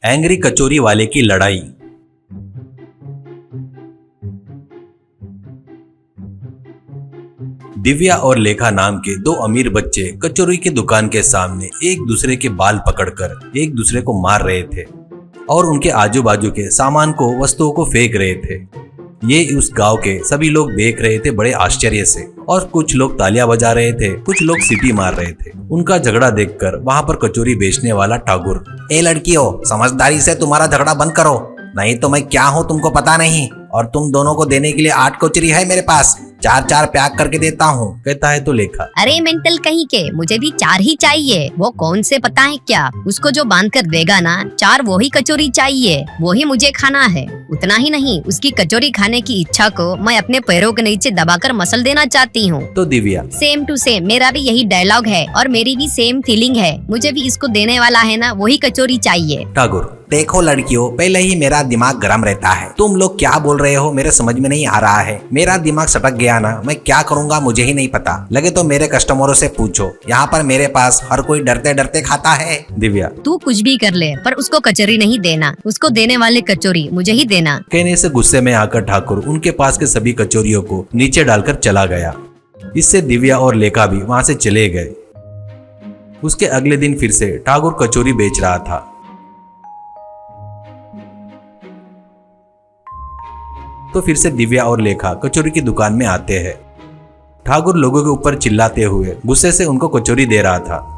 Angry कचौरी वाले की लड़ाई। दिव्या और लेखा नाम के दो अमीर बच्चे कचौरी की दुकान के सामने एक दूसरे के बाल पकड़कर एक दूसरे को मार रहे थे और उनके आजू बाजू के सामान को, वस्तुओं को फेंक रहे थे। ये उस गांव के सभी लोग देख रहे थे बड़े आश्चर्य से, और कुछ लोग तालियां बजा रहे थे, कुछ लोग सीटी मार रहे थे। उनका झगड़ा देखकर वहां पर कचौरी बेचने वाला ठाकुर, ए लड़कियों, समझदारी से तुम्हारा झगड़ा बंद करो, नहीं तो मैं क्या हूँ तुमको पता नहीं। और तुम दोनों को देने के लिए 8 कचौरी है मेरे पास, 4-4 पैक करके देता हूँ, कहता है तो लेखा। अरे मेंटल कहीं के, मुझे भी 4 ही चाहिए। वो कौन से पता है क्या, उसको जो बांध कर देगा ना 4 वो ही कचौरी चाहिए, वो ही मुझे खाना है। उतना ही नहीं, उसकी कचौरी खाने की इच्छा को मैं अपने पैरों के नीचे दबाकर मसल देना चाहती हूँ। तो दिव्या, सेम टू सेम मेरा भी यही डायलॉग है और मेरी भी सेम फीलिंग है, मुझे भी इसको देने वाला है ना वही कचौरी चाहिए। ठाकुर, देखो लड़कियों, पहले ही मेरा दिमाग गर्म रहता है, तुम लोग क्या बोल रहे हो मेरे समझ में नहीं आ रहा है। मेरा दिमाग सटक गया ना, मैं क्या करूँगा मुझे ही नहीं पता। लगे तो मेरे कस्टमरों से पूछो, यहाँ पर मेरे पास हर कोई डरते डरते खाता है। दिव्या, तू कुछ भी कर ले पर उसको कचौरी नहीं देना, उसको देने वाले कचौरी मुझे ही देना। कहने से गुस्से में आकर ठाकुर उनके पास के सभी कचौरियों को नीचे डालकर चला गया। इससे दिव्या और लेखा भी वहां से चले गए। उसके अगले दिन फिर से ठाकुर कचौरी बेच रहा था। तो फिर से दिव्या और लेखा कचौरी की दुकान में आते हैं। ठाकुर लोगों के ऊपर चिल्लाते हुए गुस्से से उनको कचौरी दे रहा था।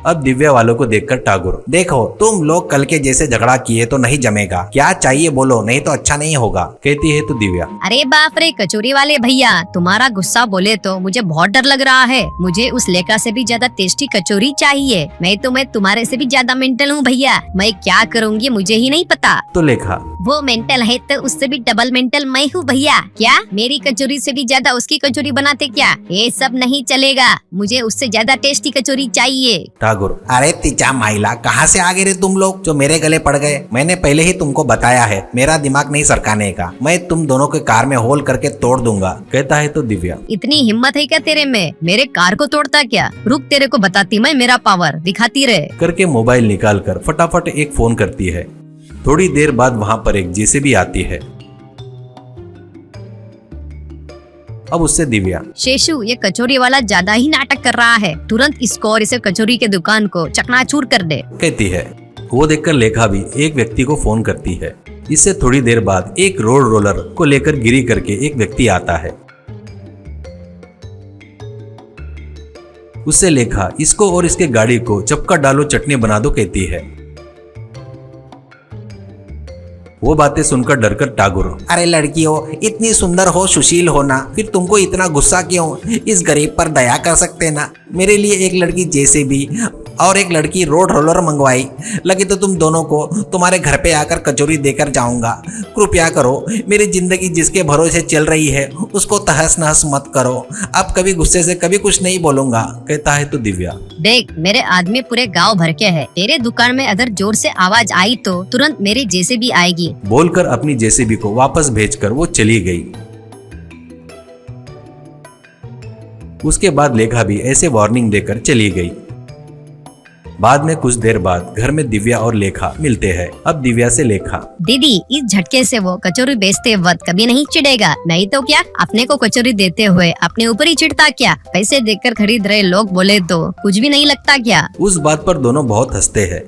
अब दिव्या वालों को देखकर ठाकुर, देखो तुम लोग कल के जैसे झगड़ा किए तो नहीं जमेगा, क्या चाहिए बोलो, नहीं तो अच्छा नहीं होगा, कहती है तो दिव्या। अरे बाप रे कचौरी वाले भैया, तुम्हारा गुस्सा बोले तो मुझे बहुत डर लग रहा है। मुझे उस लेखा से भी ज्यादा टेस्टी कचौरी चाहिए। मैं तुम्हारे से भी ज्यादा मेंटल हूँ भैया, मैं क्या करूँगी मुझे ही नहीं पता। तो लेखा, वो मेंटल है तो उससे भी डबल मेंटल मैं हूँ भैया। क्या मेरी कचौरी से भी ज्यादा उसकी कचौरी बनाते क्या? ये सब नहीं चलेगा, मुझे उससे ज्यादा टेस्टी कचौरी चाहिए। ठाकुर, अरे तिचा माइला, कहाँ से आ गए रे तुम लोग जो मेरे गले पड़ गए। मैंने पहले ही तुमको बताया है मेरा दिमाग नहीं सरकाने का, मैं तुम दोनों के कार में होल करके तोड़ दूंगा, कहता है तो दिव्या। इतनी हिम्मत है क्या तेरे में, मेरे कार को तोड़ता क्या? रुक तेरे को बताती मैं मेरा पावर, दिखाती रहे। करके मोबाइल निकाल कर फटाफट एक फोन करती है। थोड़ी देर बाद वहां पर एक जेसीबी आती है। अब उससे दिव्या, शेषु, ये कचौरी वाला ज्यादा ही नाटक कर रहा है, तुरंत इसको और इसे कचौरी के दुकान को चकनाचूर कर दे, कहती है। वो देखकर लेखा भी एक व्यक्ति को फोन करती है। इससे थोड़ी देर बाद एक रोड रोलर को लेकर गिरी करके एक व्यक्ति आता है। उससे लेखा, इसको और इसके गाड़ी को चपका डालो, चटनी बना दो, कहती है। वो बातें सुनकर डरकर ठाकुर, अरे लड़कियों, इतनी सुंदर हो, सुशील हो ना, फिर तुमको इतना गुस्सा क्यों? इस गरीब पर दया कर सकते ना। मेरे लिए एक लड़की जेसीबी और एक लड़की रोड रोलर मंगवाई, लगे तो तुम दोनों को तुम्हारे घर पे आकर कचौरी देकर जाऊंगा। कृपया करो, मेरी जिंदगी जिसके भरोसे चल रही है उसको तहस नहस मत करो। अब कभी गुस्से से कभी कुछ नहीं बोलूंगा, कहता है तो दिव्या। देख, मेरे आदमी पूरे गांव भर के है, तेरे दुकान में अगर जोर से आवाज आई तो तुरंत मेरी जेसीबी आएगी। बोलकर अपनी जेसीबी को वापस भेजकर वो चली गई। उसके बाद लेखा भी ऐसे वार्निंग देकर चली गई। बाद में कुछ देर बाद घर में दिव्या और लेखा मिलते हैं। अब दिव्या से लेखा, दीदी, इस झटके से वो कचौरी बेचते वक्त कभी नहीं चिढ़ेगा, नहीं तो क्या अपने को कचौरी देते हुए अपने ऊपर ही चिढ़ता क्या? पैसे देकर खरीद रहे लोग बोले तो कुछ भी नहीं लगता क्या? उस बात पर दोनों बहुत हंसते हैं।